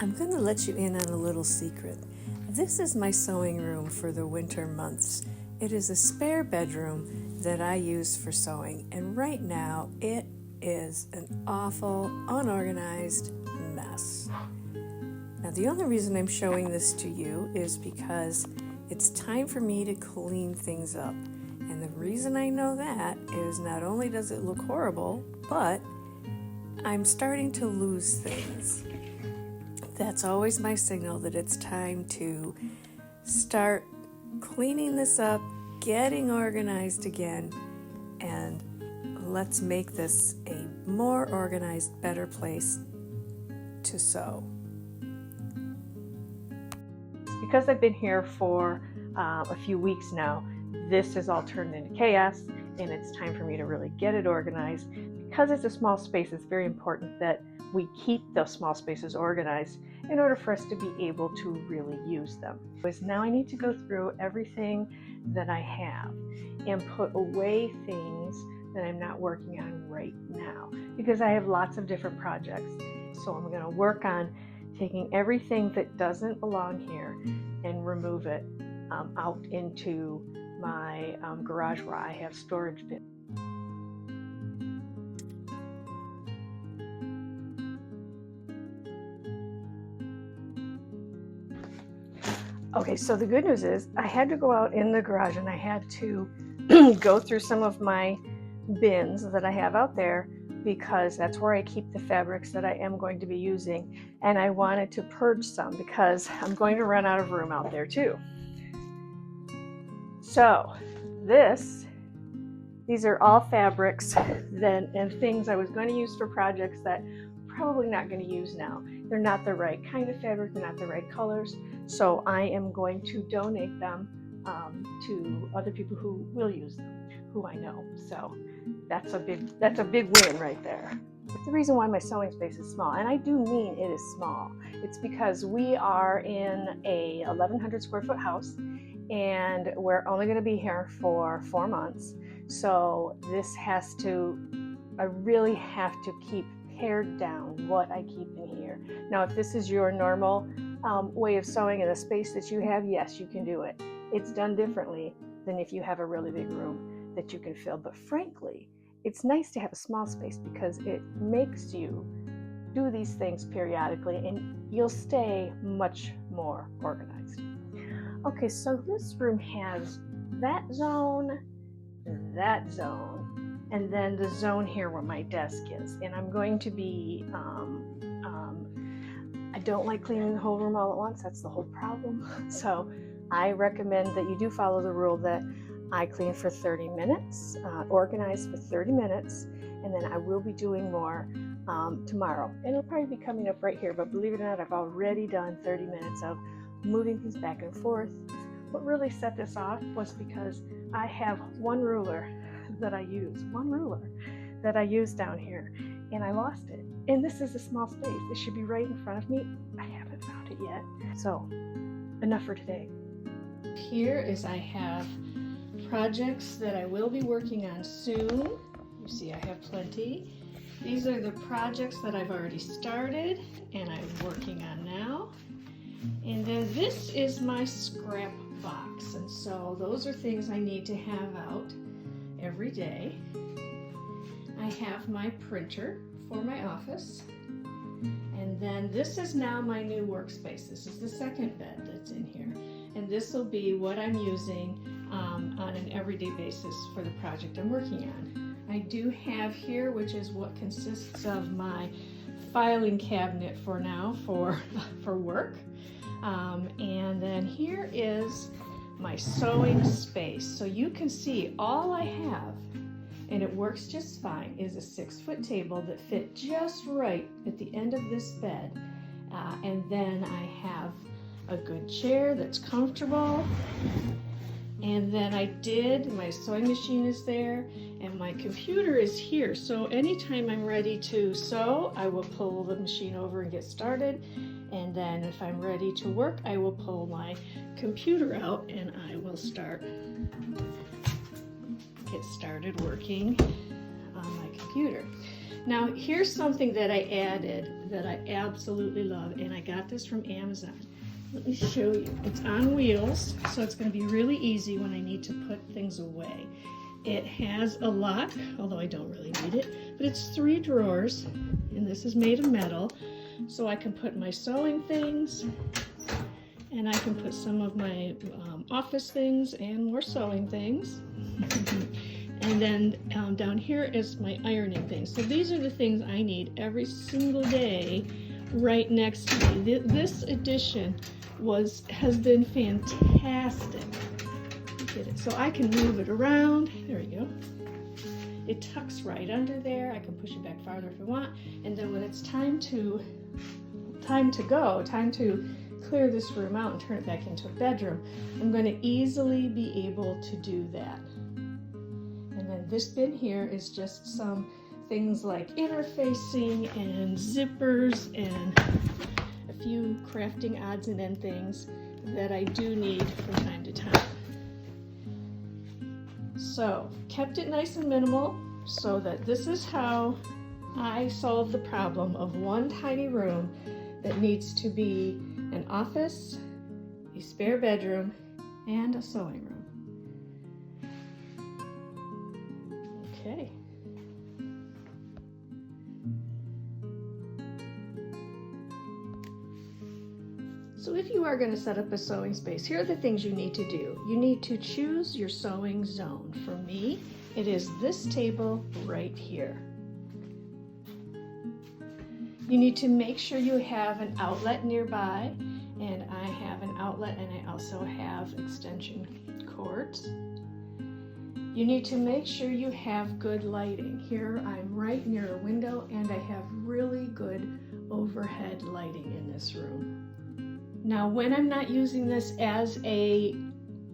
I'm going to let you in on a little secret. This is my sewing room for the winter months. It is a spare bedroom that I use for sewing, and right now it is an awful, unorganized mess. Now, the only reason I'm showing this to you is because it's time for me to clean things up. And the reason I know that is not only does it look horrible, but I'm starting to lose things. That's always my signal that it's time to start cleaning this up, getting organized again, and let's make this a more organized, better place to sew. Because I've been here for a few weeks now, this has all turned into chaos, and it's time for me to really get it organized. Because it's a small space, it's very important that we keep those small spaces organized in order for us to be able to really use them. Because now I need to go through everything that I have and put away things that I'm not working on right now, because I have lots of different projects. So I'm going to work on taking everything that doesn't belong here and remove it out into my garage where I have storage bins. Okay, so the good news is I had to go out in the garage and I had to go through some of my bins that I have out there, because that's where I keep the fabrics that I am going to be using, and I wanted to purge some because I'm going to run out of room out there too. So these are all fabrics and things I was going to use for projects that I'm probably not going to use now. They're not the right kind of fabric, they're not the right colors, so I am going to donate them to other people who will use them, who I know. So that's a big win right there. The reason why my sewing space is small, and I do mean it is small, it's because we are in a 1,100 square foot house, and we're only going to be here for 4 months. So I really have to keep pared down what I keep in here. Now, if this is your normal way of sewing in the space that you have, yes, you can do it. It's done differently than if you have a really big room that you can fill. But frankly, it's nice to have a small space because it makes you do these things periodically and you'll stay much more organized. Okay, so this room has that zone, and then the zone here where my desk is. And I'm going to be, I don't like cleaning the whole room all at once. That's the whole problem. So I recommend that you do follow the rule that I clean for 30 minutes, organize for 30 minutes, and then I will be doing more tomorrow. And it'll probably be coming up right here, but believe it or not, I've already done 30 minutes of moving things back and forth. What really set this off was because I have one ruler that I use down here, and I lost it. And this is a small space. It should be right in front of me. I haven't found it yet. So enough for today. Here is I have projects that I will be working on soon. You see I have plenty. These are the projects that I've already started and I'm working on now. And then this is my scrap box, and so those are things I need to have out every day. I have my printer for my office, and then this is now my new workspace. This is the second bed that's in here, and this will be what I'm using on an everyday basis for the project I'm working on. I do have here, which is what consists of my filing cabinet for now for work. And then here is my sewing space. So you can see all I have, and it works just fine, is a 6-foot table that fit just right at the end of this bed. And then I have a good chair that's comfortable. And then my sewing machine is there, and my computer is here. So anytime I'm ready to sew, I will pull the machine over and get started. And then if I'm ready to work, I will pull my computer out and I will get started working on my computer. Now, here's something that I added that I absolutely love, and I got this from Amazon. Let me show you. It's on wheels, so it's going to be really easy when I need to put things away. It has a lock, although I don't really need it, but it's 3 drawers, and this is made of metal, so I can put my sewing things, and I can put some of my office things and more sewing things. And then down here is my ironing things. So these are the things I need every single day right next to me. This edition has been fantastic. Get it. So I can move it around. There we go. It tucks right under there. I can push it back farther if I want. And then when it's time to clear this room out and turn it back into a bedroom, I'm going to easily be able to do that. And then this bin here is just some things like interfacing and zippers and a few crafting odds and end things that I do need from time to time. So, kept it nice and minimal so that this is how I solve the problem of one tiny room that needs to be an office, a spare bedroom, and a sewing room. Okay. So if you are going to set up a sewing space, here are the things you need to do. You need to choose your sewing zone. For me, it is this table right here. You need to make sure you have an outlet nearby, and I have an outlet and I also have extension cords. You need to make sure you have good lighting. Here I'm right near a window and I have really good overhead lighting in this room. Now when I'm not using this as a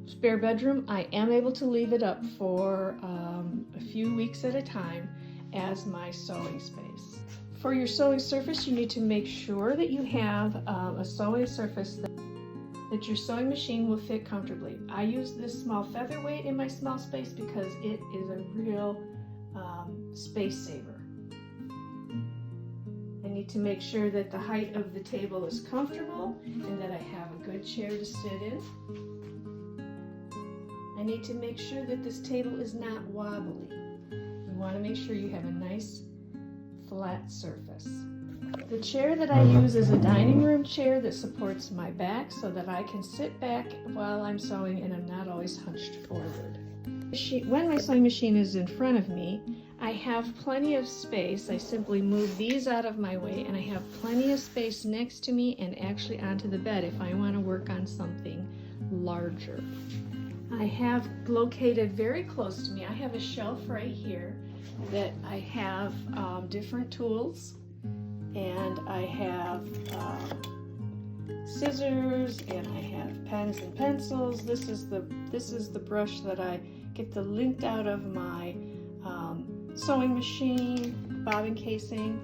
spare bedroom, I am able to leave it up for a few weeks at a time as my sewing space. For your sewing surface, you need to make sure that you have a sewing surface that your sewing machine will fit comfortably. I use this small featherweight in my small space because it is a real space saver. I need to make sure that the height of the table is comfortable and that I have a good chair to sit in. I need to make sure that this table is not wobbly. You want to make sure you have a nice flat surface. The chair that I use is a dining room chair that supports my back so that I can sit back while I'm sewing and I'm not always hunched forward. When my sewing machine is in front of me, I have plenty of space. I simply move these out of my way and I have plenty of space next to me and actually onto the bed if I want to work on something larger. I have located very close to me, I have a shelf right here that I have different tools, and I have scissors, and I have pens and pencils. This is the brush that I get the lint out of my sewing machine, bobbin casing,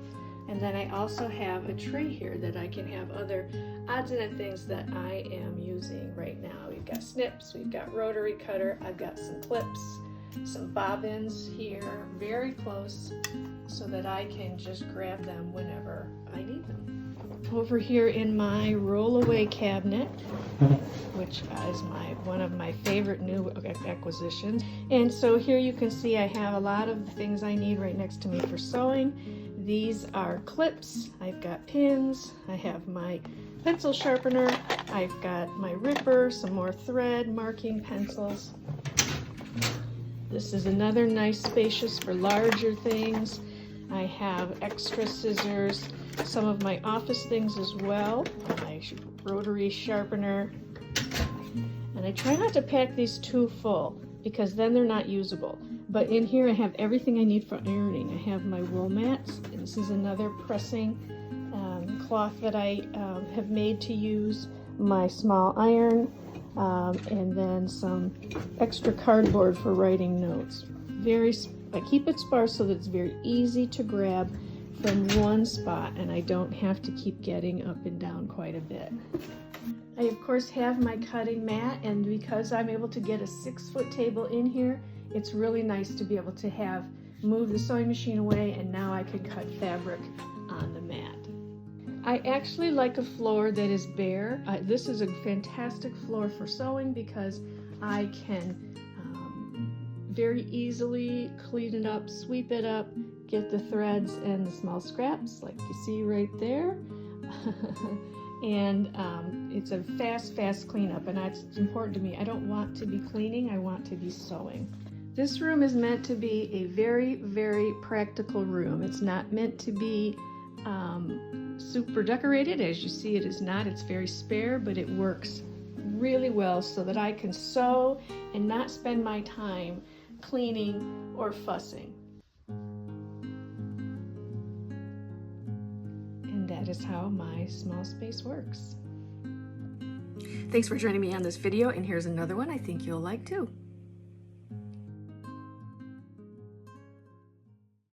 and then I also have a tray here that I can have other odds and ends things that I am using right now. We've got snips, we've got rotary cutter, I've got some clips, some bobbins here, very close, so that I can just grab them whenever I need them. Over here in my roll-away cabinet, which is one of my favorite new acquisitions. And so here you can see I have a lot of the things I need right next to me for sewing. These are clips, I've got pins, I have my pencil sharpener, I've got my ripper, some more thread, marking pencils. This is another nice spacious for larger things. I have extra scissors, some of my office things as well, my rotary sharpener. And I try not to pack these too full because then they're not usable. But in here I have everything I need for ironing. I have my wool mats, and this is another pressing cloth that I have made to use, my small iron, and then some extra cardboard for writing notes. I keep it sparse so that it's very easy to grab from one spot and I don't have to keep getting up and down quite a bit. I of course have my cutting mat, and because I'm able to get a 6-foot table in here, it's really nice to be able to move the sewing machine away, and now I can cut fabric on the mat. I actually like a floor that is bare. This is a fantastic floor for sewing because I can very easily clean it up, sweep it up, get the threads and the small scraps like you see right there. And it's a fast cleanup, and that's important to me. I don't want to be cleaning, I want to be sewing. This room is meant to be a very practical room. It's not meant to be super decorated. As you see, it is not. It's very spare, but it works really well so that I can sew and not spend my time cleaning or fussing. And that is how my small space works. Thanks for joining me on this video, and here's another one I think you'll like too.